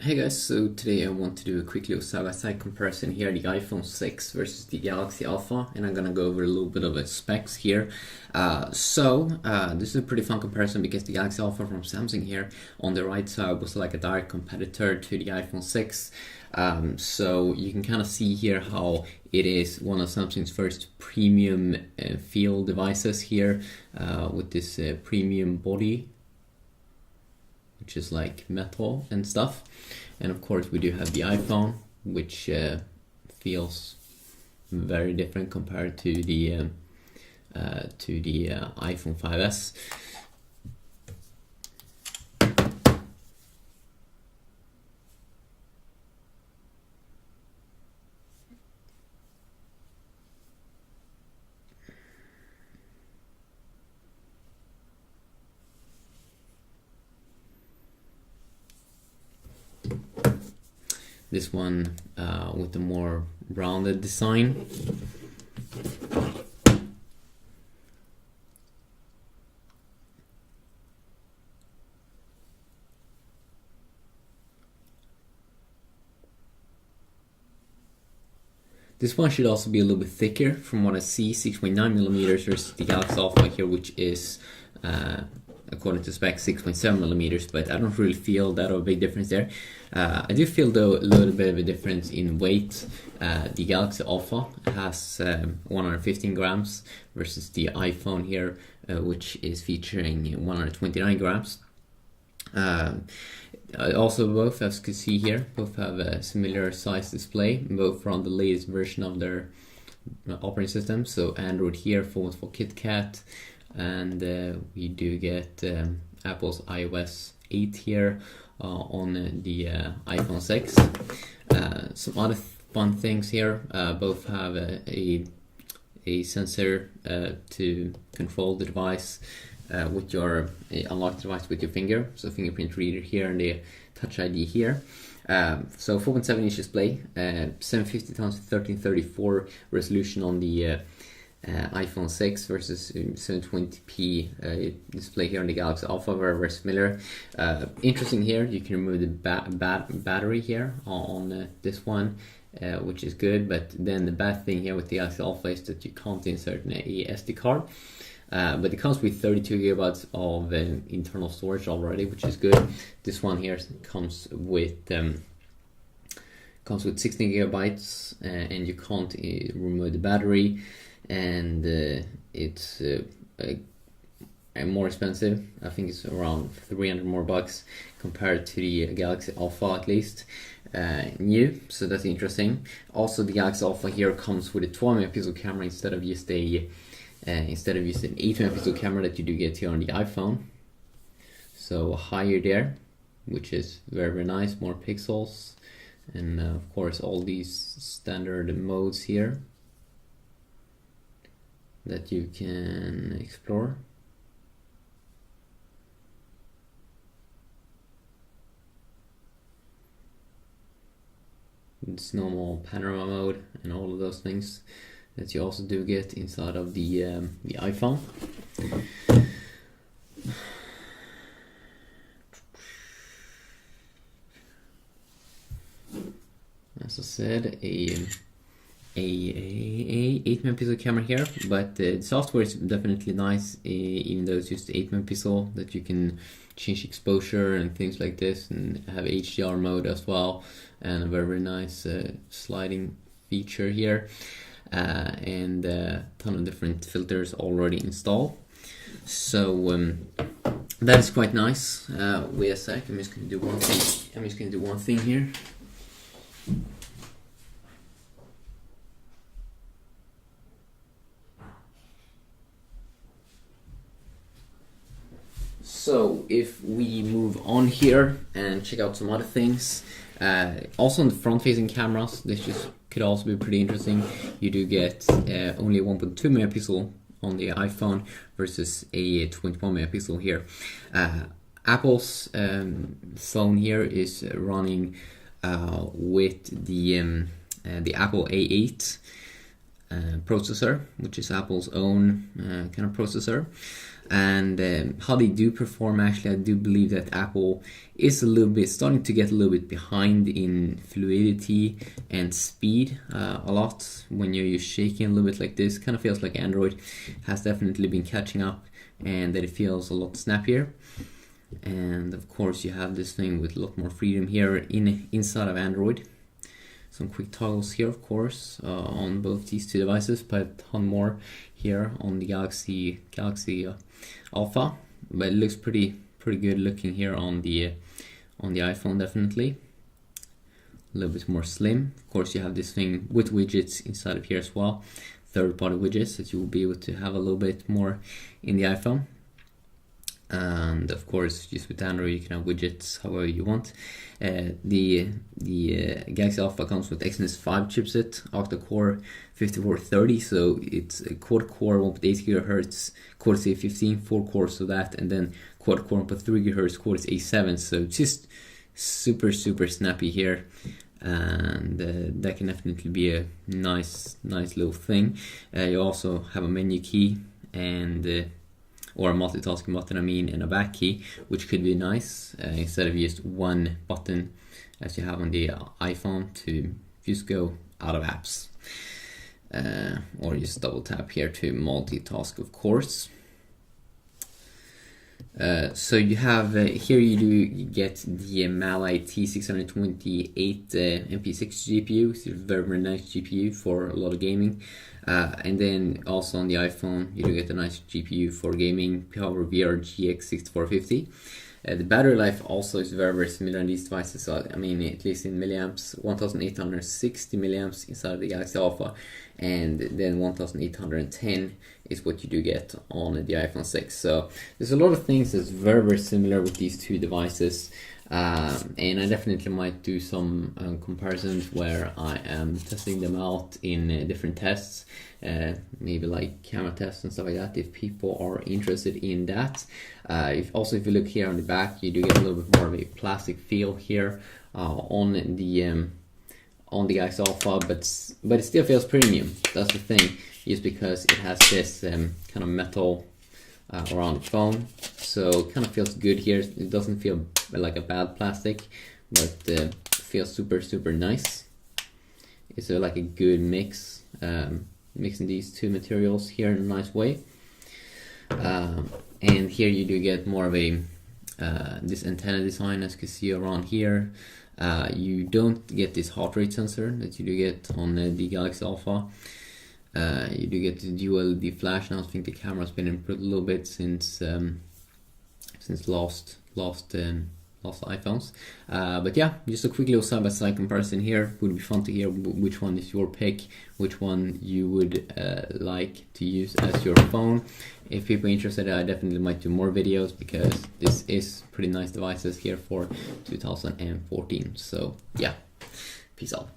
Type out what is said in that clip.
Hey guys, so today I want to do a quick little side-by-side comparison here, the iPhone 6 versus the Galaxy Alpha, and I'm gonna go over a little bit of its specs here. This is a pretty fun comparison because the Galaxy Alpha from Samsung here on the right side was like a direct competitor to the iPhone 6. So you can kind of see here how it is one of Samsung's first premium feel devices here with this premium body, which is like metal and stuff. And of course we do have the iPhone, which feels very different compared to the iPhone 5S. This one with a more rounded design. This one should also be a little bit thicker from what I see, 6.9mm versus the Galaxy Alpha here, which is according to spec 6.7mm, but I don't really feel that of a big difference there. I do feel though a little bit of a difference in weight. The Galaxy Alpha has 115 grams versus the iPhone here, which is featuring 129 grams. Also, both, as you can see here, both have a similar size display. Both are on the latest version of their operating system. So Android here, phones for KitKat, and we do get Apple's iOS 8 here on the iPhone 6. Some other fun things here. Both have a sensor to control the device. With your unlock the device with your finger, so fingerprint reader here and the Touch ID here. So 4.7-inch display, 750x1334 resolution on the iPhone 6 versus 720p display here on the Galaxy Alpha, very similar. Interesting here, you can remove the battery here on this one, which is good, but then the bad thing here with the Galaxy Alpha is that you can't insert an SD card. But it comes with 32 gigabytes of internal storage already, which is good. This one here comes with 16 gigabytes, and you can't remove the battery, and it's more expensive. I think it's around 300 more bucks compared to the Galaxy Alpha, at least new. So that's interesting. Also, the Galaxy Alpha here comes with a 12-megapixel camera instead of just an 8-megapixel camera that you do get here on the iPhone. So higher there, which is very nice, more pixels, and of course all these standard modes here that you can explore. It's normal panorama mode and all of those things that you also do get inside of the iPhone. As I said, a 8-megapixel camera here, but the software is definitely nice, even though it's just 8-megapixel, that you can change exposure and things like this, and have HDR mode as well, and a very nice sliding feature here. And a ton of different filters already installed. So that is quite nice. Wait a sec, I'm just going to do one thing here. So if we move on here and check out some other things, also on the front-facing cameras, this just could also be pretty interesting. You do get only 1.2 megapixel on the iPhone versus a 21 megapixel here. Apple's phone here is running with the Apple A8 processor, which is Apple's own kind of processor. And how they do perform, actually, I do believe that Apple is a little bit starting to get a little bit behind in fluidity and speed a lot. When you're shaking a little bit like this, kind of feels like Android has definitely been catching up, and that it feels a lot snappier. And of course you have this thing with a lot more freedom here inside of Android. Some quick toggles here, of course, on both these two devices, but a ton more here on the Galaxy Alpha. But it looks pretty good looking here on the iPhone, definitely. A little bit more slim. Of course, you have this thing with widgets inside of here as well, third-party widgets that you will be able to have a little bit more in the iPhone. And of course, just with Android, you can have widgets however you want. The Galaxy Alpha comes with Exynos 5 chipset, octa-core 5430, so it's a quad-core 1.8 GHz, Cortex A15, 4 cores of that, and then quad-core 1.3 GHz, Cortex A7. So it's just super snappy here, and that can definitely be a nice little thing. You also have a menu key and or a multitasking button, and a back key, which could be nice instead of just one button as you have on the iPhone to just go out of apps, or just double tap here to multitask, of course. So you have here you get the Mali T628 MP6 GPU. It's a very nice GPU for a lot of gaming. And then also on the iPhone you do get a nice GPU for gaming, Power VR GX 6450. The battery life also is very similar in these devices, so, at least in milliamps, 1860 milliamps inside the Galaxy Alpha, and then 1810 is what you do get on the iPhone 6. So there's a lot of things that's very similar with these two devices, and I definitely might do some comparisons where I am testing them out in different tests, maybe like camera tests and stuff like that, if people are interested in that. If you look here on the back, you do get a little bit more of a plastic feel here on the Galaxy Alpha, but it still feels premium. That's the thing, just because it has this kind of metal around the phone, so it kind of feels good here. It doesn't feel like a bad plastic, but feels super nice. It's like a good mix, mixing these two materials here in a nice way. And here you do get more of a this antenna design, as you can see around here. You don't get this heart rate sensor that you do get on the Galaxy Alpha. You do get the dual LED flash. Now I think the camera's been improved a little bit since last iPhones. But yeah, just a quick little side-by-side comparison here. Would be fun to hear which one is your pick, which one you would like to use as your phone. If people are interested, I definitely might do more videos, because this is pretty nice devices here for 2014. So yeah, peace out.